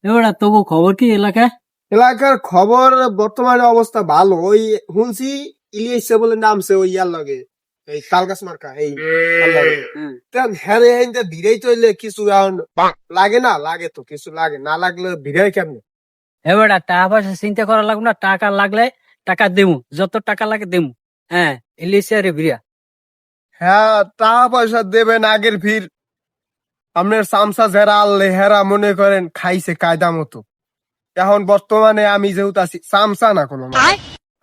এবার তবু খবর কি এলাকায়? এলাকার খবর বর্তমানে অবস্থা ভালো। ওই শুনছি ইলিয়াসে বলে নামছে ওই ইয়ার লগে, এই তালগাছ মার্কা এই হ্যাঁ ভিড়াই তৈলে কিছু এখন লাগে না, লাগে তো কিছু লাগে না, লাগলে ভিড়াই কেমনে? এবার টাকা পয়সা চিন্তা করা লাগবে না, টাকা লাগলে টাকা দেবো, যত টাকা লাগে দেবো। হ্যাঁ, ইলিশিয়ারে বিরিয়া। হ্যাঁ, টাকা পয়সা দেবেন আগের ভিড়। আপনার সামসা যারা আনলে হেরা মনে করেন খাইছে কায়দা মতো। এখন বর্তমানে আমি যেহেতু আছি সামসা না কোনো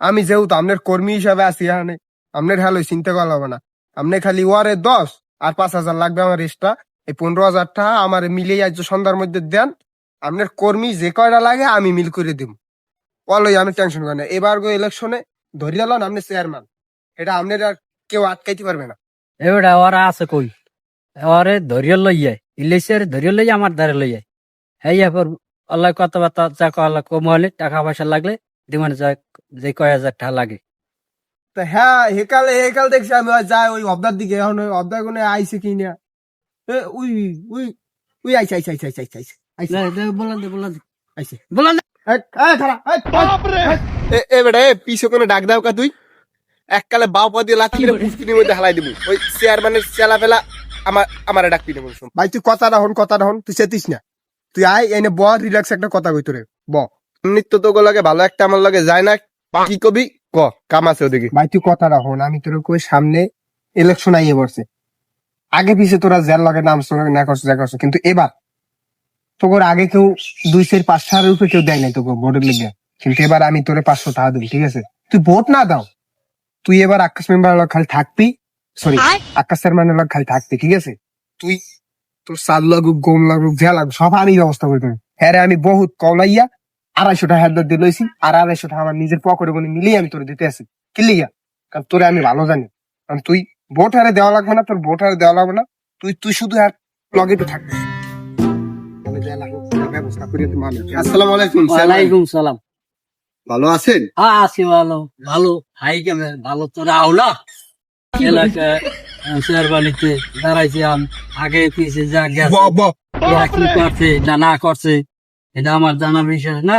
আমি যেহেতু আপনার কর্মী হিসাবে আছি, এখানে আপনার হ্যালো চিন্তা করা হবে না। আপনি খালি ওয়ারে 10 আর 5,000 লাগবে আমার এক্সট্রা। এই 15,000 টাকা আমার মিলিয়ে আজ সন্ধ্যার মধ্যে দেন। আপনার কর্মী যে কয়টা লাগে আমি মিল করে দিব। বলোই আমি টেনশন করি না। এবার ইলেকশনে ধরিয়ে লন আপনি চেয়ারম্যান, এটা আপনার আর কেউ আটকাইতে পারবে না। এবার ওরা আছে কই? ওরে ধরিয়ে লই যায়, ইলিশিয়ারে ধরিয়ে লই আমার দ্বারে লই যায়। হ্যাঁ, এরপর আল্লাহ কথাবার্তা যা আল্লাহ কম হলে টাকা পয়সা লাগলে দিমান যা, যে কয় হাজার টাকা লাগে। তা হ্যাঁ, হেকাল দেখছি আমি যাই ওই অবদার দিকে। এখন ওই অবদার কোনে আইছে কি না? উই উই উই আইছে আইছে আইছে আইছে আইছে আইছে বললাম দে, বললাম দে, আইছে। বললাম দে। পিছে কোনো ডাক দাও কা তুই? এককালে বাউ পা দিয়ে লাথি মেরে পুষ্কিনির মধ্যে হালাই দিব। ওই চেয়ারম্যানের চেলা ফেলা আমার ডাকবি না বলছো ভাই। তুই কথাটা হন তুই চেতিস না। তুই আয় এনে ব রিল্যাক্স একটা কথা কই তোরে ব। নিত্য তো লাগে ভালো একটা আমার লাগে যায় না, কি কবি ক কাম আছে ওদিকে। ভাই তুই কথাটা হন, আমি তোর কই সামনে ইলেকশন আইয়ে পড়ছে। আগে পিছে তোরা জেল লাগে নাম না করছো যা করছো, কিন্তু এবার তোর আগে কেউ 2-4-5 উপরে কেউ দেয় নাই তোকে ভোটের লেগে, কিন্তু এবার আমি তোরে 500 টাকা দিই, ঠিক আছে? তুই ভোট না দাও, তুই এবার আকাশ মেম্বার খালি থাকবি, সরি আকাশ চেয়ারম্যানের লগ খালি থাকবি, ঠিক আছে? তুই তোর চাল লাগুক গম লাগুক যা লাগুক সব আমি ব্যবস্থা করে দেবো। হ্যাঁ রে, আমি বহুত কলাইয়া 250 টাকা হেদার দিয়ে লইছি, আর 250 টাকা আমার নিজের পকেটে বলে মিলিয়ে আমি তোরে দিতে আছি। কি লিগা? কারণ তোরে আমি ভালো জানি। কারণ তুই ভোট হারে দেওয়া লাগবে না, তোর ভোট হারে দেওয়া লাগবে না, তুই শুধু আর লগে তো থাকবি। ব্যবস্থা করে দিবো আমি। আসসালামু আলাইকুম। ওয়ালাইকুম সালাম। ভালো আছেন? হ্যাঁ, আছি ভালো। ভালো হাই কেমন? ভালো তো রাও না এলাকায় শেরবানিতে দাঁড়াইছি আমি, আগে পিছিয়ে যা গেছে কি করছে না না করছে এটা আমার জানা বিষয় না।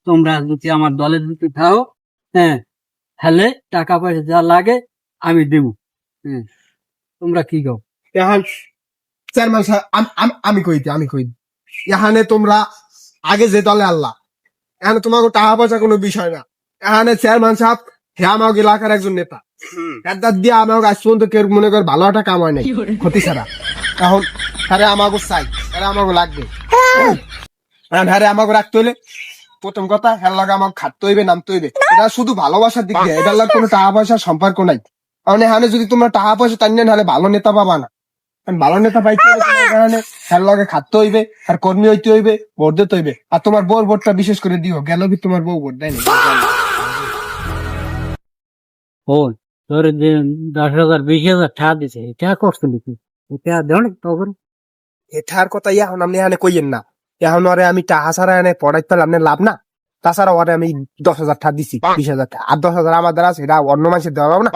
তোমরা যদি আমার দলের যদি খাও, হ্যাঁ, হলে টাকা পয়সা যা লাগে আমি দেবো। হ্যাঁ, তোমরা কি গাও? এখন চেয়ারম্যান সাহেব আমি কই এখানে তোমরা আগে যে দলে আল্লাহ, এখানে তোমাকে টাকা পয়সা কোনো বিষয় না। এখানে চেয়ারম্যান সাহেব হে আমার এলাকার একজন নেতা, এদার দিয়ে আমাকে আজ পর্যন্ত কেউ মনে করে ভালো একটা কাম হয় নাই ক্ষতি ছাড়া। এখন হ্যাঁ আমাকে চাই, হ্যাঁ আমাকে লাগবে, হ্যাঁ আমাকে রাখতে হইলে প্রথম কথা হ্যাঁ লাগে আমাকে খাটতে হইবে, নামতে হইবে। এটা শুধু ভালোবাসার দিক দিয়ে, এটার লাগে কোনো টাকা পয়সার সম্পর্ক নাই। কারণ এখানে যদি তোমরা টাকা পয়সা টান নেন তাহলে ভালো নেতা পাবা না। ভালো নেতা পাইতে হলে তোমার কারণে হ্যাঁ লগে খাটতে হইবে, আর কর্মী হইতে হইবে, ভোট দিতে হইবে। আর তোমার বউর ভোটটা বিশেষ করে দিও, গেল কি তোমার বউ ভোট দেয় না। ও, তোর যে 10,000 20,000 টাকা দিছে, এটা করছিলি কি? এটা দেও না তখন। এটার কথা এখন আপনি এখানে কইয়েন না। এখন ওরে আমি টাকা ছাড়া এনে পড়াইতে পারলে আপনার লাভ না। তাছাড়া ওরে আমি 10,000 টাকা দিছি, 20,000 টাকা, আর 10,000 আমার দ্বারা আছে, এটা অন্য মানুষের দেওয়া হবে না।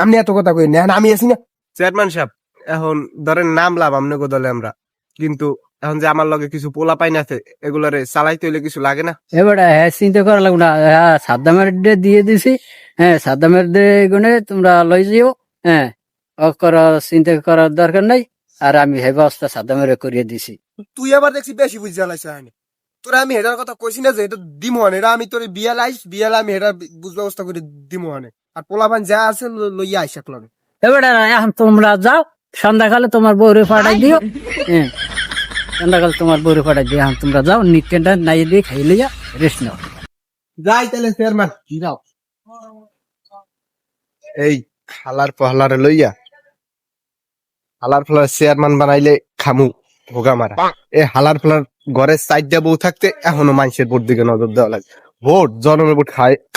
আপনি এত কথা কইেন না, এখন আমি আছি না চেয়ারম্যান সাহেব। এখন ধরেন নাম লাভ আপনাকে দলে আমরা, কিন্তু এখন যে আমার লগে কিছু পোলা পাইন আছে এগুলারে চালাইতে হইলে কিছু লাগে না। এবার হ্যাঁ চিন্তা করা লাগবে না। হ্যাঁ, সাদ্দামের ডে দিয়ে দিছি। হ্যাঁ, সাদ্দামের ডে গুনে তোমরা লই যাও। হ্যাঁ, চিন্তা করার দরকার নাই। আর আমি হে ব্যবস্থা সাদ্দামের করিয়ে দিছি। তুই আবার দেখছি বেশি বুঝ জ্বালাইছে হয়নি। তোরা আমি হেটার কথা কইছি না যে এটা দিমোহান, এটা আমি তোর বিয়াল আমি হেটার বুঝ ব্যবস্থা করে দিমোহানে। আর পোলাপান যা আছে লইয়া আইসা লগে। এবার এখন তোমরা যাও, সন্ধ্যাকালে তোমার বউরে পাঠাই দিও। হ্যাঁ, সন্ধ্যাকালে তোমার বউরে পাঠাই দিও। এখন তোমরা যাও, নিকেনটা নাই দিয়ে খাই লইয়া রেস্ট নাও। যাই তাহলে চেয়ারম্যান যাও। এই হালার পহলারে লইয়া হালার ফলার চেয়ারম্যান বানাইলে খামু ভোগা মারা। এই হালার ফলার ঘরের সাইড দিয়ে বউ থাকতে এখনো মানুষের ভোট দিকে নজর দেওয়া লাগে। ভোট জনমের ভোট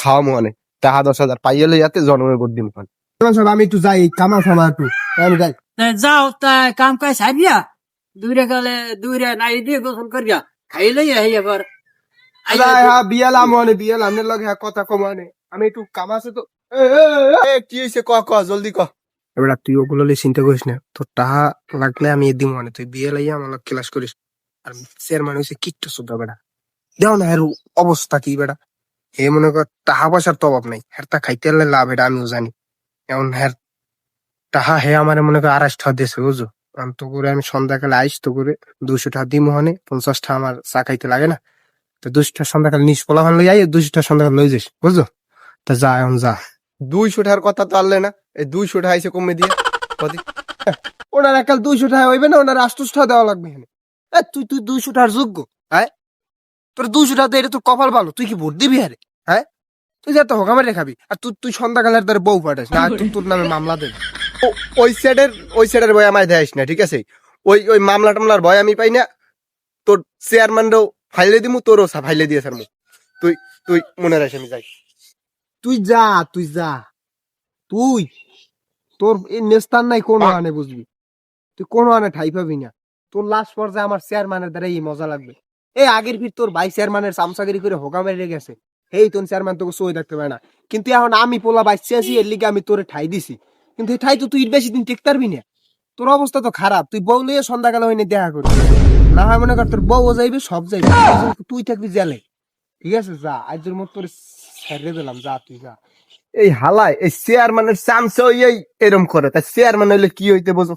খাওয়া মানে টাকা 10,000 পাইয়ে লইয়াতে জনমের ভোট দিম। আমি একটু যাই কামা ফামা একটু, আমি যাই। যাও, তা কাম কাজ সারিয়া দূরে নাই দিয়ে গোসল করিয়া খাই লইয়া হইয়া পর বিয়াল আমনের লগে কথা কমানে আমি একটু কাম আছে তো। কি হয়েছে ক জলদি ক। এবার তুই ওগুলো চিন্তা করিস না, তোর টাকা লাগলে আমি দিম, মানে তুই বিয়ে লাইয়া আমার ক্লাস করিস। আর চেয়ারম্যান হয়েছে কিট্টু সুদ্ধা বেটা। দেখো না এর অবস্থা কি বেটা। এ মনে কর টাকা পয়সার তো অভাব নাই, হ্যাঁ তা খাইতে হলে লাভ, এটা আমিও জানি। এখন হ্যাঁ টাকা হে আমার মনে কর 250 টাকা দিয়েছে বুঝছো। তো করে আমি সন্ধ্যাকালে আইস তো করে 200 টাকা দিই মোহনে, 50 টাকা আমার চা খাইতে লাগে না। তো 200 টাকা সন্ধ্যাকালে নিস পোলা ভান লই আই, 200 টাকা সন্ধ্যাকালে লই যাস বুঝছো। তা যা এখন যা। 200 টাকার কথা তো আনলে না, এই 200 টাকা এসে কমে দিয়ে কদি ওনার একাল 200 টাকা হইবে না, ওনার 800 টাকা দেওয়া লাগবে এখানে। তুই তুই 200 টাকার যোগ্য? হ্যাঁ তোর 200 টাকা দিয়ে এটা তোর কপাল ভালো, তুই কি ভোট দিবি আরে? হ্যাঁ তুই যা তো হোকামে রেখাবি, আর তুই তুই সন্ধ্যাকালের তার বউ পাঠাস না, আর তোর নামে মামলা দেবে। ওই সাইডের ভয় আমায় দেয়স না, ঠিক আছে? ওই ওই মামলা টামলার ভয় আমি পাই না। তোর চেয়ারম্যানরাও ফাইলে দিমু, তোরও ফাইলে দিয়ে স্যার। তুই তুই মনে রাখিস আমি যাই। তুই যা, তুই যা, তুই তোর এই নেস্তার নাই কোনো আনে বুঝবি, তুই কোনো আনে ঠাই পাবি না। তোর লাস্ট পর্যায়ে আমার চেয়ারম্যানের দ্বারা এই মজা লাগবে। এই আগের ফির তোর ভাই চেয়ারম্যানের চামচাগিরি করে হোকা মেরে গেছে, এই তোর চেয়ারম্যান তোকে সই দেখতে পারে না। কিন্তু এখন আমি পোলা বাইসে আছি, এর লিগে আমি তোরে ঠাই দিছি। কিন্তু এই ঠাই তো তুই বেশি দিন টিকতে পারবি না। তোর অবস্থা তো খারাপ, তুই বউ নিয়ে সন্ধ্যাকালে হইনি দেখা করবি। না হয় মনে কর তোর বউ যাইবে, সব যাইবে, তুই থাকবি জেলে। ঠিক আছে যা, আজের মতো তোর ছেড়ে দিলাম, যা তুই যা। এই হালায় এই চেয়ারম্যানের চামচা এরম করে, তাই চেয়ারম্যান হইলে কি হইতে বোঝো।